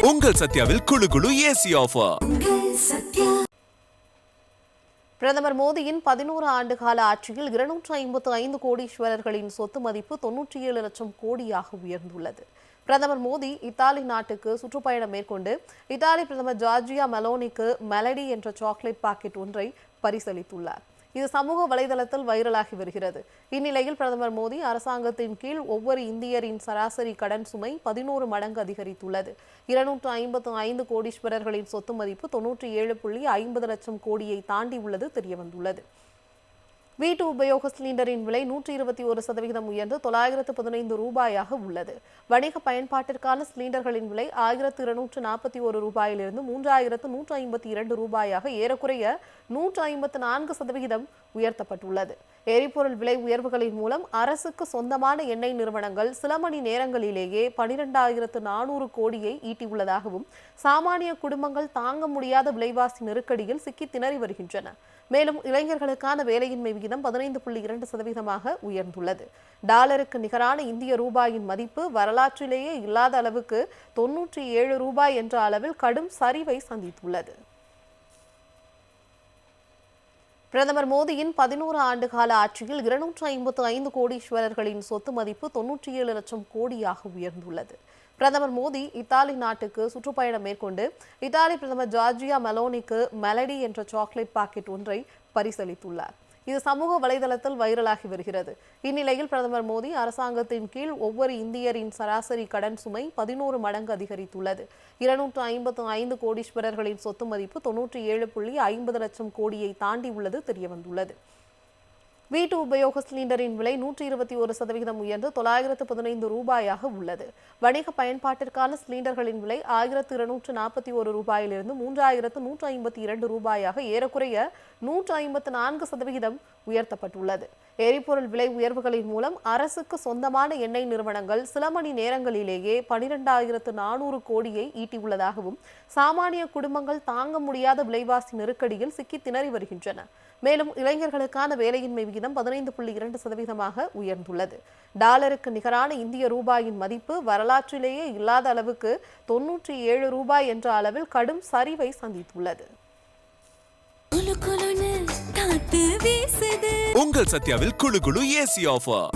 உங்கள் சத்யாவில் குளு குளு ஏசி ஆஃபர். பிரதமர் மோடியின் 11 ஆண்டு கால ஆட்சியில் 255 கோடீஸ்வரர்களின் சொத்து மதிப்பு 97 லட்சம் கோடியாக உயர்ந்துள்ளது. பிரதமர் மோடி இத்தாலி நாட்டுக்கு சுற்றுப்பயணம் மேற்கொண்டு இத்தாலி பிரதமர் ஜார்ஜியா மெலோனிக்கு மெலடி என்ற சாக்லேட் பாக்கெட் ஒன்றை பரிசளித்துள்ளார். இது சமூக வலைதளத்தில் வைரலாகி வருகிறது. இந்நிலையில் பிரதமர் மோடி அரசாங்கத்தின் கீழ் ஒவ்வொரு இந்தியரின் சராசரி கடன் சுமை 11 மடங்கு அதிகரித்துள்ளது. 255 கோடீஸ்வரர்களின் சொத்து மதிப்பு 97.50 லட்சம் கோடியை தாண்டி உள்ளது தெரியவந்துள்ளது. வீட்டு உபயோக சிலிண்டரின் விலை 121% உயர்ந்து 915 ரூபாயாக உள்ளது. வணிக பயன்பாட்டிற்கான சிலிண்டர்களின் விலை 1241 ரூபாயிலிருந்து 3152 ரூபாயாக ஏறக்குறைய 154% உயர்த்தப்பட்டுள்ளது. எரிபொருள் விலை உயர்வுகளின் மூலம் அரசுக்கு சொந்தமான எண்ணெய் நிறுவனங்கள் சில மணி நேரங்களிலேயே 12,400 கோடியை ஈட்டியுள்ளதாகவும் சாமானிய குடும்பங்கள் தாங்க முடியாத விலைவாசி நெருக்கடியில் சிக்கி திணறி வருகின்றன. மேலும் இளைஞர்களுக்கான வேலையின்மை விகிதம் 15.2% உயர்ந்துள்ளது. டாலருக்கு நிகரான இந்திய ரூபாயின் மதிப்பு வரலாற்றிலேயே இல்லாத அளவுக்கு 97 ரூபாய் என்ற அளவில் கடும் சரிவை சந்தித்துள்ளது. பிரதமர் மோடியின் 11 ஆண்டு கால ஆட்சியில் 255 கோடீஸ்வரர்களின் சொத்து மதிப்பு 97 லட்சம் கோடியாக உயர்ந்துள்ளது. பிரதமர் மோடி இத்தாலி நாட்டுக்கு சுற்றுப்பயணம் மேற்கொண்டு இத்தாலி பிரதமர் ஜார்ஜியா மெலோனிக்கு மெலடி என்ற சாக்லேட் பாக்கெட் ஒன்றை பரிசளித்துள்ளார். இது சமூக வலைதளத்தில் வைரலாகி வருகிறது. இந்நிலையில் பிரதமர் மோடி அரசாங்கத்தின் கீழ் ஒவ்வொரு இந்தியரின் சராசரி கடன் சுமை 11 மடங்கு அதிகரித்துள்ளது. 255 கோடீஸ்வரர்களின் சொத்து மதிப்பு 97.50 லட்சம் கோடியை தாண்டி உள்ளது தெரியவந்துள்ளது. வீட்டு உபயோக சிலிண்டரின் விலை 121% உயர்ந்து 915 ரூபாயாக உள்ளது. வணிக பயன்பாட்டிற்கான சிலிண்டர்களின் விலை 1241 ரூபாயிலிருந்து 3152 ரூபாயாக ஏறக்குறைய 154% உயர்த்தப்பட்டுள்ளது. எரிபொருள் விலை உயர்வுகளின் மூலம் அரசுக்கு சொந்தமான எண்ணெய் நிறுவனங்கள் சில மணி நேரங்களிலேயே 12,400 கோடியை ஈட்டியுள்ளதாகவும் சாமானிய குடும்பங்கள் தாங்க முடியாத விலைவாசி நெருக்கடியில் சிக்கி திணறி வருகின்றன. மேலும் இளைஞர்களுக்கான வேலையின்மை விகிதம் 15.2% உயர்ந்துள்ளது. டாலருக்கு நிகரான இந்திய ரூபாயின் மதிப்பு வரலாற்றிலேயே இல்லாத அளவுக்கு 97 ரூபாய் என்ற அளவில் கடும் சரிவை சந்தித்துள்ளது. உங்கள் சத்யாவில் குளு குளு ஏசி ஆஃபர்.